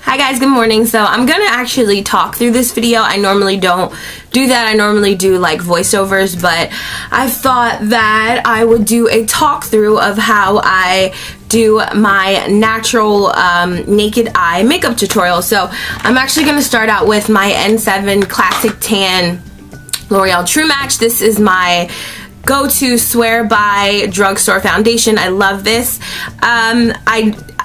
Hi guys, good morning. So I'm gonna actually talk through this video. I normally don't do that. I normally do like voiceovers, but I thought that I would do a talk through of how I do my natural naked eye makeup tutorial. So I'm actually gonna start out with my N7 Classic Tan L'Oreal True Match. This is my go-to swear by drugstore foundation. I love this.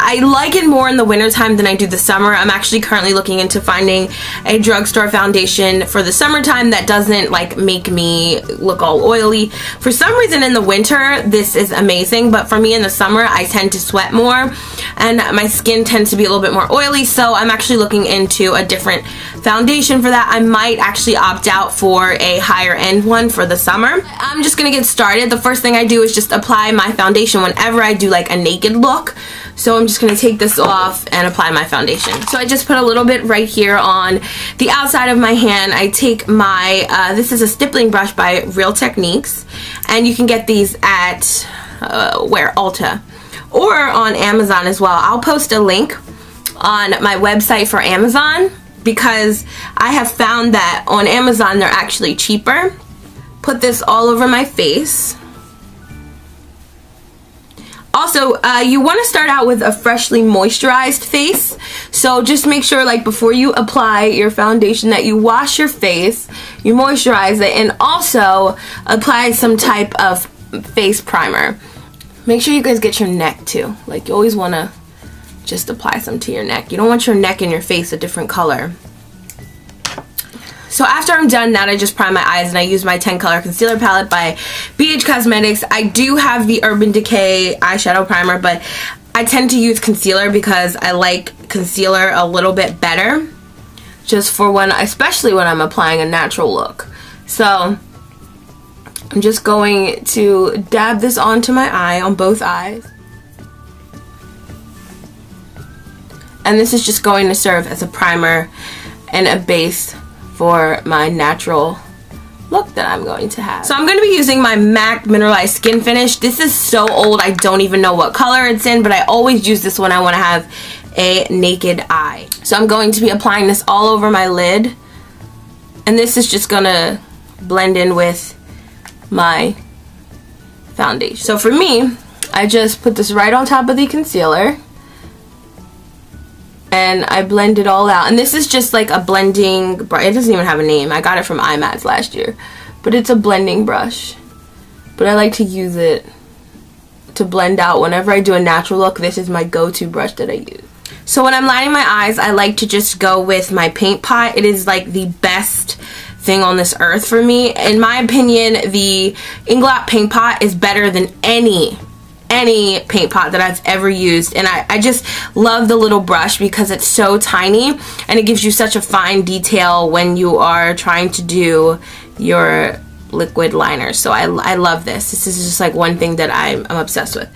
I like it more in the wintertime than I do the summer. I'm actually currently looking into finding a drugstore foundation for the summertime that doesn't like make me look all oily. For some reason in the winter this is amazing, but for me in the summer I tend to sweat more and my skin tends to be a little bit more oily, so I'm actually looking into a different foundation for that. I might actually opt out for a higher end one for the summer. I'm just gonna get started. The first thing I do is just apply my foundation whenever I do like a naked look. So I'm just going to take this off and apply my foundation. So I just put a little bit right here on the outside of my hand. I take my, this is a stippling brush by Real Techniques, and you can get these at, Ulta, or on Amazon as well. I'll post a link on my website for Amazon because I have found that on Amazon they're actually cheaper. Put this all over my face. Also, you want to start out with a freshly moisturized face, so just make sure like before you apply your foundation that you wash your face, you moisturize it, and also apply some type of face primer. Make sure you guys get your neck too. Like you always want to just apply some to your neck. You don't want your neck and your face a different color. So after I'm done that, I just prime my eyes and I use my 10 color concealer palette by BH Cosmetics. I do have the Urban Decay eyeshadow primer, but I tend to use concealer because I like concealer a little bit better, just for when, especially when I'm applying a natural look. So I'm just going to dab this onto my eye, on both eyes. And this is just going to serve as a primer and a base for my natural look that I'm going to have. So I'm going to be using my MAC Mineralized Skin Finish. This is so old, I don't even know what color it's in, but I always use this when I want to have a naked eye. So I'm going to be applying this all over my lid, and this is just going to blend in with my foundation. So for me, I just put this right on top of the concealer, and I blend it all out. And this is just like a blending brush. It doesn't even have a name. I got it from IMAN last year. But it's a blending brush. But I like to use it to blend out. Whenever I do a natural look, this is my go-to brush that I use. So when I'm lining my eyes, I like to just go with my paint pot. It is like the best thing on this earth for me. In my opinion, the Inglot paint pot is better than any paint pot that I've ever used, and I just love the little brush because it's so tiny and it gives you such a fine detail when you are trying to do your liquid liner. So I love this. This is just like one thing that I'm obsessed with.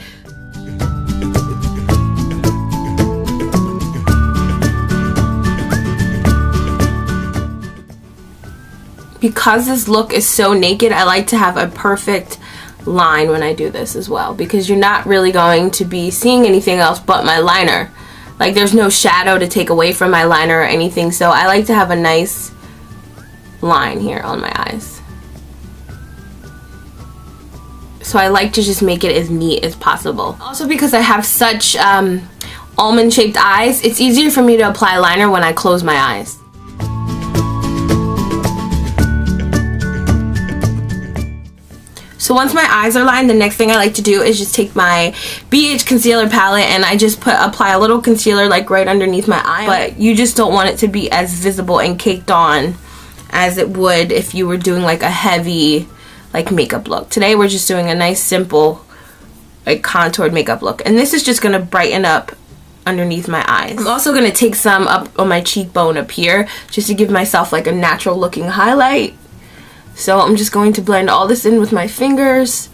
Because this look is so naked, I like to have a perfect line when I do this as well, because you're not really going to be seeing anything else but my liner. Like there's no shadow to take away from my liner or anything, so I like to have a nice line here on my eyes. So I like to just make it as neat as possible. Also because I have such almond shaped eyes, it's easier for me to apply liner when I close my eyes. So once my eyes are lined, the next thing I like to do is just take my BH concealer palette and I just apply a little concealer like right underneath my eye. But you just don't want it to be as visible and caked on as it would if you were doing like a heavy like makeup look. Today we're just doing a nice simple like contoured makeup look, and this is just going to brighten up underneath my eyes. I'm also going to take some up on my cheekbone up here just to give myself like a natural looking highlight. So I'm just going to blend all this in with my fingers.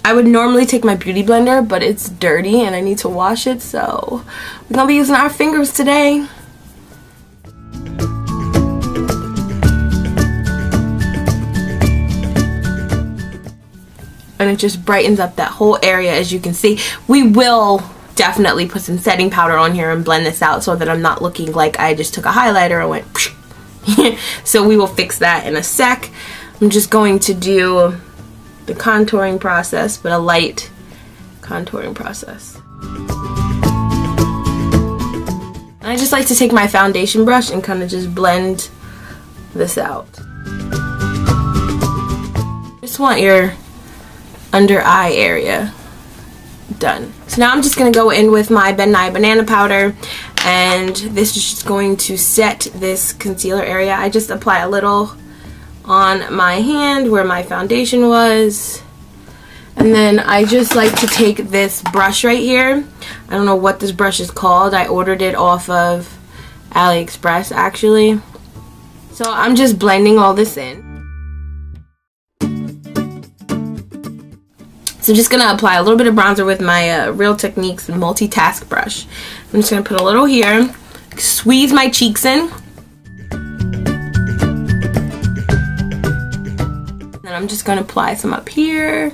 I would normally take my beauty blender, but it's dirty and I need to wash it, so we're gonna be using our fingers today. And it just brightens up that whole area. As you can see, we will definitely put some setting powder on here and blend this out so that I'm not looking like I just took a highlighter and went so we will fix that in a sec. I'm just going to do the contouring process, but a light contouring process. I just like to take my foundation brush and kind of just blend this out. Just want your under eye area done. So now I'm just going to go in with my Ben Nye banana powder, and this is just going to set this concealer area. I just apply a little on my hand where my foundation was, and then I just like to take this brush right here. I don't know what this brush is called. I ordered it off of AliExpress actually. So I'm just blending all this in. So I'm just going to apply a little bit of bronzer with my Real Techniques multitask brush. I'm just going to put a little here, squeeze my cheeks in. And I'm just going to apply some up here.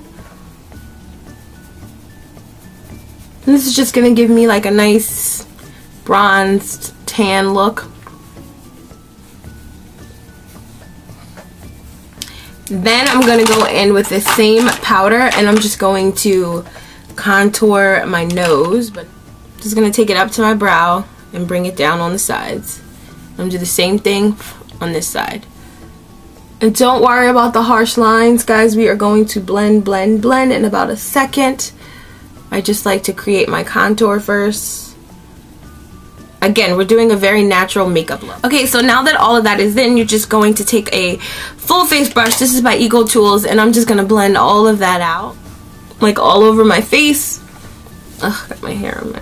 And this is just going to give me like a nice bronzed tan look. Then I'm going to go in with the same powder and I'm just going to contour my nose, but I'm just going to take it up to my brow and bring it down on the sides. I'm going to do the same thing on this side. And don't worry about the harsh lines, guys. We are going to blend, blend, blend in about a second. I just like to create my contour first. Again, we're doing a very natural makeup look. Okay, so now that all of that is in, you're just going to take a full face brush. This is by Eco Tools, and I'm just going to blend all of that out. Like all over my face. Ugh, got my hair on my...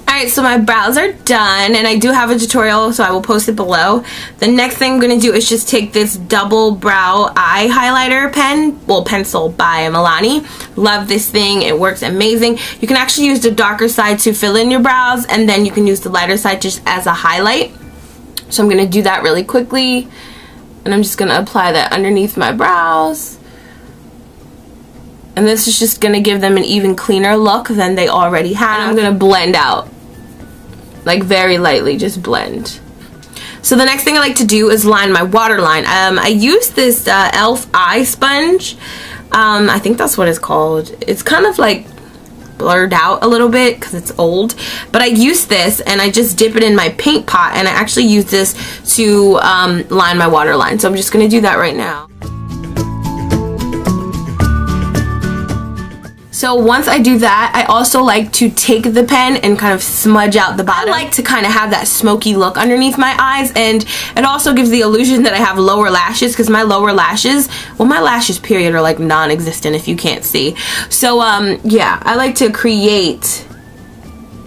Alright, so my brows are done, and I do have a tutorial, so I will post it below. The next thing I'm going to do is just take this double brow eye highlighter pen, well, pencil by Milani. Love this thing. It works amazing. You can actually use the darker side to fill in your brows, and then you can use the lighter side just as a highlight. So I'm going to do that really quickly, and I'm just going to apply that underneath my brows. And this is just going to give them an even cleaner look than they already have. And I'm going to blend out. Like very lightly, just blend. So the next thing I like to do is line my waterline. I use this e.l.f. eye sponge. I think that's what it's called. It's kind of like blurred out a little bit because it's old. But I use this and I just dip it in my paint pot, and I actually use this to line my waterline. So I'm just going to do that right now. So once I do that, I also like to take the pen and kind of smudge out the bottom. I like to kind of have that smoky look underneath my eyes, and it also gives the illusion that I have lower lashes, because my lower lashes, well, my lashes period are like non-existent if you can't see. So yeah, I like to create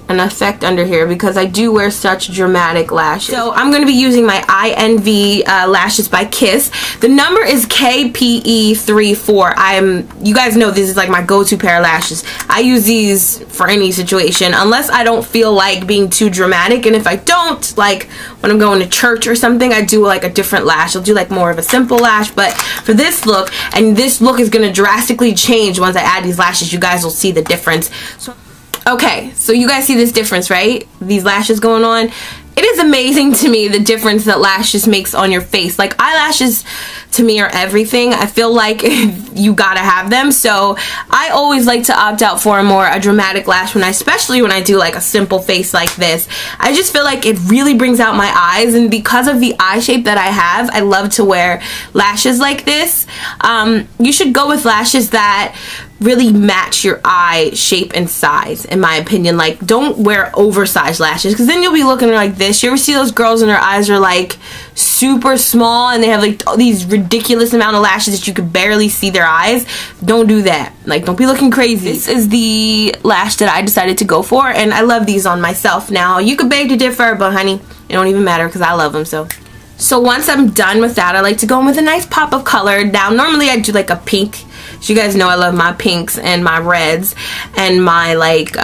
an effect under here because I do wear such dramatic lashes. So I'm going to be using my INV lashes by Kiss. The number is KPE34. You guys know this is like my go-to pair of lashes. I use these for any situation unless I don't feel like being too dramatic, and if I don't, like when I'm going to church or something, I do like a different lash. I'll do like more of a simple lash, but for this look, and this look is going to drastically change once I add these lashes, you guys will see the difference. Okay, so you guys see this difference, right? These lashes going on. It is amazing to me the difference that lashes makes on your face. Like, eyelashes to me are everything. I feel like you gotta have them. So I always like to opt out for a dramatic lash especially when I do like a simple face like this. I just feel like it really brings out my eyes, and because of the eye shape that I have, I love to wear lashes like this. You should go with lashes that really match your eye shape and size, in my opinion. Like, don't wear oversized lashes, because then you'll be looking like this. You ever see those girls and their eyes are like super small and they have like these ridiculous amount of lashes that you could barely see their eyes? Don't do that. Like, don't be looking crazy. This is the lash that I decided to go for, and I love these on myself. Now, you could beg to differ, but honey, it don't even matter because I love them. So once I'm done with that, I like to go in with a nice pop of color. Now, normally I do like a pink. So you guys know I love my pinks and my reds and my like,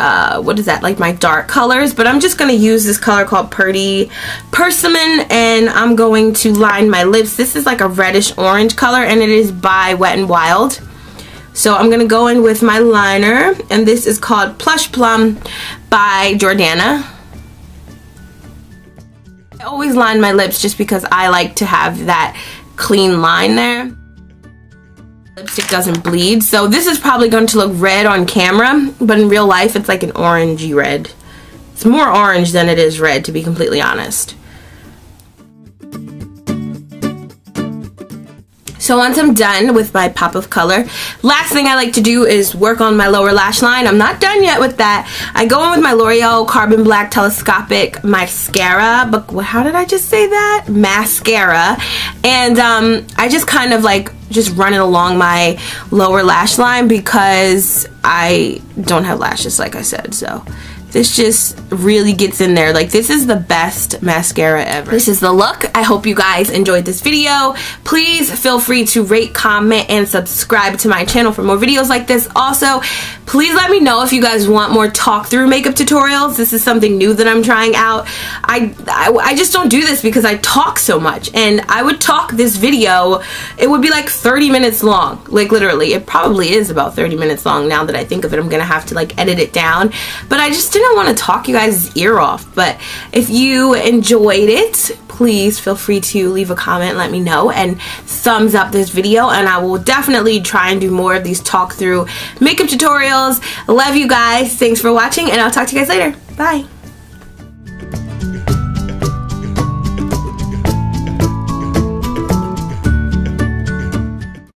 what is that? Like my dark colors. But I'm just going to use this color called Purdy Persimmon, and I'm going to line my lips. This is like a reddish orange color, and it is by Wet n Wild. So I'm gonna go in with my liner, and this is called Plush Plum by Jordana. I always line my lips just because I like to have that clean line there. Lipstick doesn't bleed, so this is probably going to look red on camera, but in real life it's like an orangey red. It's more orange than it is red, to be completely honest. So once I'm done with my pop of color, last thing I like to do is work on my lower lash line. I'm not done yet with that. I go in with my L'Oreal Carbon Black Telescopic Mascara, but how did I just say that? Mascara. And I just kind of like just run it along my lower lash line because I don't have lashes, like I said, so this just really gets in there. Like, this is the best mascara ever. This is the look. I hope you guys enjoyed this video. Please feel free to rate, comment, and subscribe to my channel for more videos like this. Also, please let me know if you guys want more talk-through makeup tutorials. This is something new that I'm trying out. I just don't do this because I talk so much, and I would talk this video. It would be like 30 minutes long. Like, literally. It probably is about 30 minutes long now that I think of it. I'm gonna have to like edit it down, but I just didn't want to talk you guys' ear off. But if you enjoyed it, please feel free to leave a comment, let me know, and thumbs up this video, and I will definitely try and do more of these talk through makeup tutorials. Love you guys. Thanks for watching, and I'll talk to you guys later. Bye.